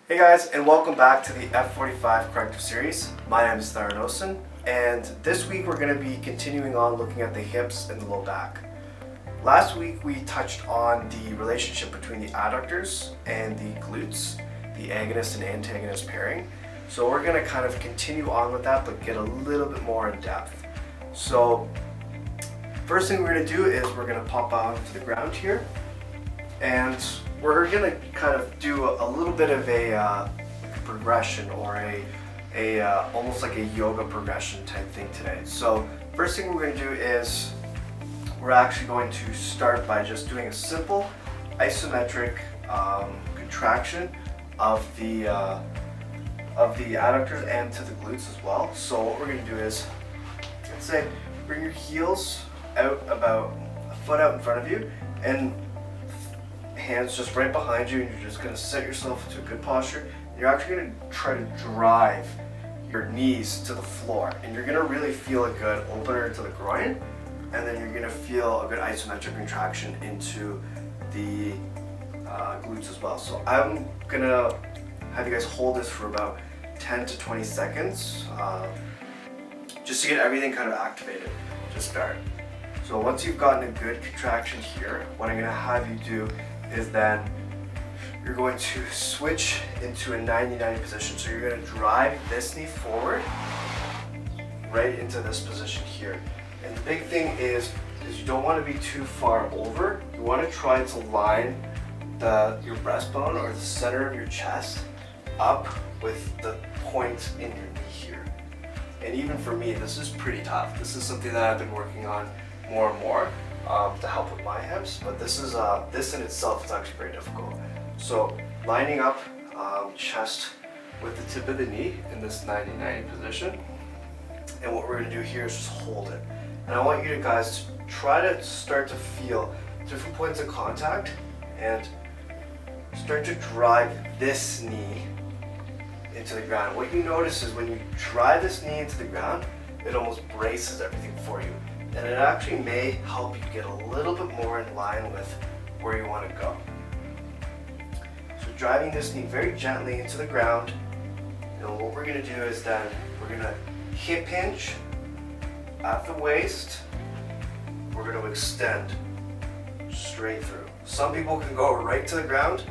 Hey guys, and welcome back to the F45 corrective series. My name is Tharanosan, and this week we're going to be continuing on looking at the hips and the low back. Last week we touched on the relationship between the adductors and the glutes, the agonist and antagonist pairing. So we're going to kind of continue on with that, but get a little bit more in depth. So first thing we're going to do is we're going to pop out to the ground here, and we're going to kind of do a little bit of a progression, or a almost like a yoga progression type thing today. So first thing we're going to do is we're actually going to start by just doing a simple isometric contraction of the adductors and to the glutes as well. So what we're going to do is, let's say, bring your heels out about a foot out in front of you, and hands just right behind you, and you're just going to set yourself into a good posture. You're actually going to try to drive your knees to the floor, and you're going to really feel a good opener to the groin, and then you're going to feel a good isometric contraction into the glutes as well. So I'm going to have you guys hold this for about 10 to 20 seconds just to get everything kind of activated to start. So once you've gotten a good contraction here, what I'm going to have you do is then you're going to switch into a 90-90 position. So you're going to drive this knee forward right into this position here. And the big thing is you don't want to be too far over. You want to try to line your breastbone or the center of your chest up with the point in your knee here. And even for me, this is pretty tough. This is something that I've been working on more and more to help with my hips, but this in itself is actually very difficult. So lining up chest with the tip of the knee in this 90-90 position, and what we're going to do here is just hold it. And I want you guys to try to start to feel different points of contact and start to drive this knee into the ground. What you notice is when you drive this knee into the ground, it almost braces everything for you. And it actually may help you get a little bit more in line with where you want to go. So driving this knee very gently into the ground, and what we're going to do is then we're going to hip hinge at the waist. We're going to extend straight through. Some people can go right to the ground.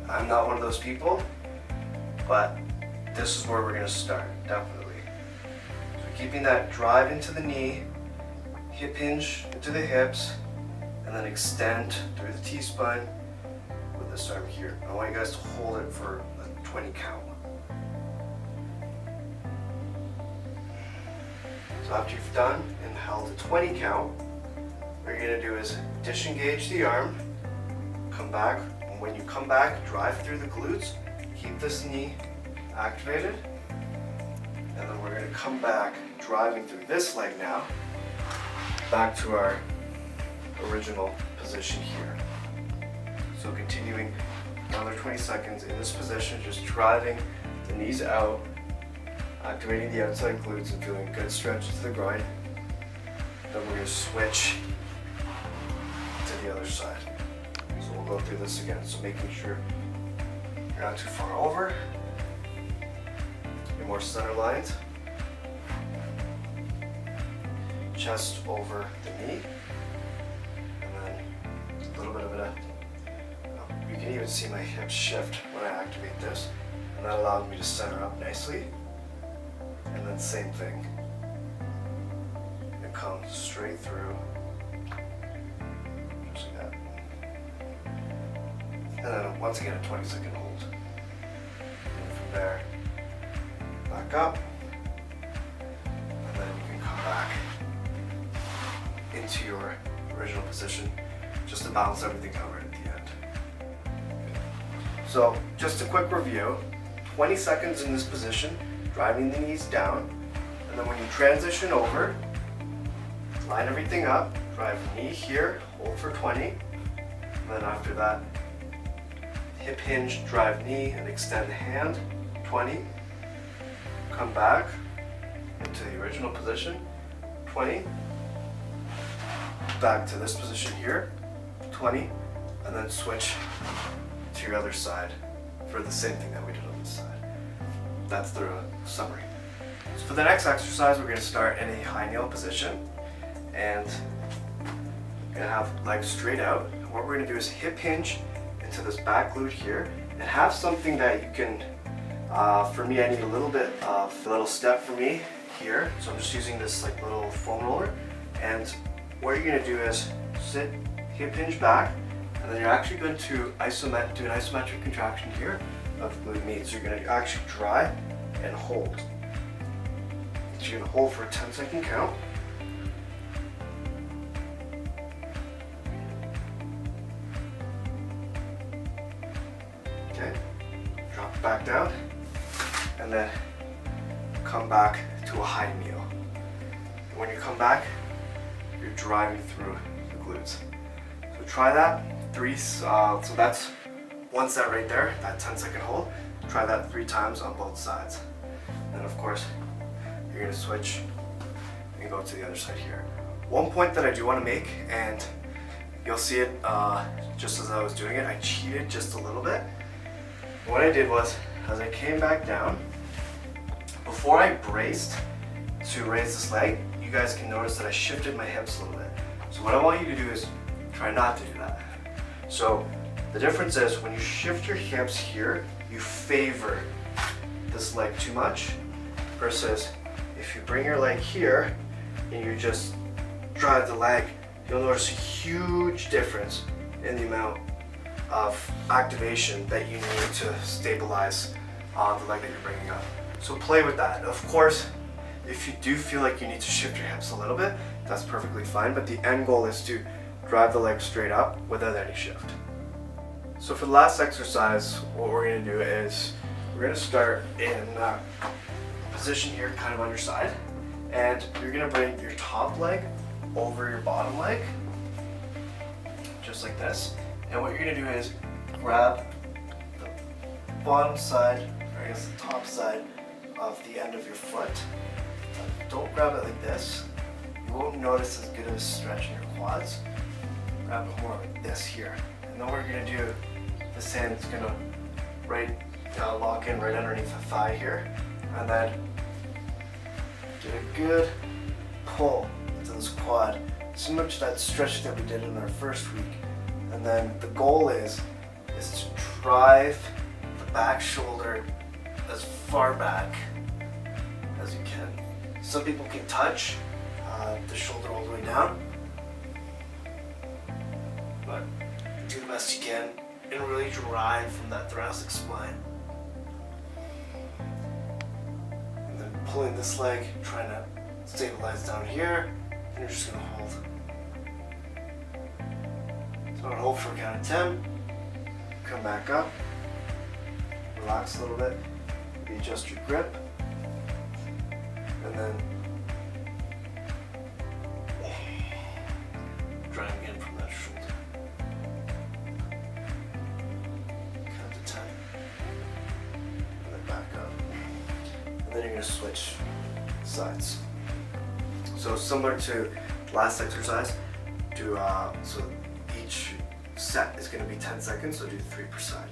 I'm not one of those people, but this is where we're going to start, definitely. So keeping that drive into the knee, hip hinge into the hips, and then extend through the T-spine with this arm here. I want you guys to hold it for a 20 count. So after you've done and held a 20 count, what you're going to do is disengage the arm, come back, and when you come back, drive through the glutes, keep this knee activated, and then we're going to come back driving through this leg now, back to our original position here. So continuing another 20 seconds in this position, just driving the knees out, activating the outside glutes and feeling good stretch to the groin. Then we're going to switch to the other side. So we'll go through this again. So making sure you're not too far over, you're more center lined. Chest over the knee, and then a little bit of you can even see my hips shift when I activate this, and that allows me to center up nicely. And then same thing, and come straight through, just like that. And then once again a 20-second hold. And from there, back up, and then you can come back into your original position just to balance everything out right at the end. So just a quick review, 20 seconds in this position, driving the knees down, and then when you transition over, line everything up, drive knee here, hold for 20, and then after that, hip hinge, drive knee, and extend the hand, 20, come back into the original position, 20, back to this position here, 20, and then switch to your other side for the same thing that we did on this side. That's the summary. So for the next exercise, we're going to start in a high kneel position, and we're going to have legs straight out. And what we're going to do is hip hinge into this back glute here, and have something that you can, for me, I need a little bit of a little step for me here. So I'm just using this like little foam roller, and what you're going to do is sit, hip hinge back, and then you're actually going to do an isometric contraction here of glute med. So you're going to actually try and hold. So you're going to hold for a 10-second count. Okay, drop it back down, and then come back to a high kneel. And when you come back, you're driving through the glutes. So try that so that's one set right there, that 10-second hold. Try that 3 times on both sides. And of course, you're going to switch and go to the other side here. One point that I do want to make, and you'll see it just as I was doing it, I cheated just a little bit. What I did was, as I came back down, before I braced to raise this leg, you guys can notice that I shifted my hips a little bit. So what I want you to do is try not to do that. So the difference is when you shift your hips here, you favor this leg too much, versus if you bring your leg here and you just drive the leg, you'll notice a huge difference in the amount of activation that you need to stabilize the leg that you're bringing up. So play with that. Of course, if you do feel like you need to shift your hips a little bit, that's perfectly fine, but the end goal is to drive the leg straight up without any shift. So for the last exercise, what we're going to do is we're going to start in a position here kind of on your side, and you're going to bring your top leg over your bottom leg, just like this. And what you're going to do is grab the bottom side, or I guess the top side of the end of your foot. Don't grab it like this. You won't notice as good of a stretch in your quads. Grab it more like this here. And then what you're going to do, this hand's going to lock in right underneath the thigh here. And then get a good pull into this quad, similar to that stretch that we did in our first week. And then the goal is to drive the back shoulder as far back as you can. Some people can touch the shoulder all the way down, but do the best you can and really drive from that thoracic spine. And then pulling this leg, trying to stabilize down here, and you're just going to hold. So I'll hold for a count of 10, come back up, relax a little bit, readjust your grip, and then drive again from that shoulder. Count to 10, and then back up. And then you're going to switch sides. So similar to last exercise, so each set is going to be 10 seconds, so do 3 per side.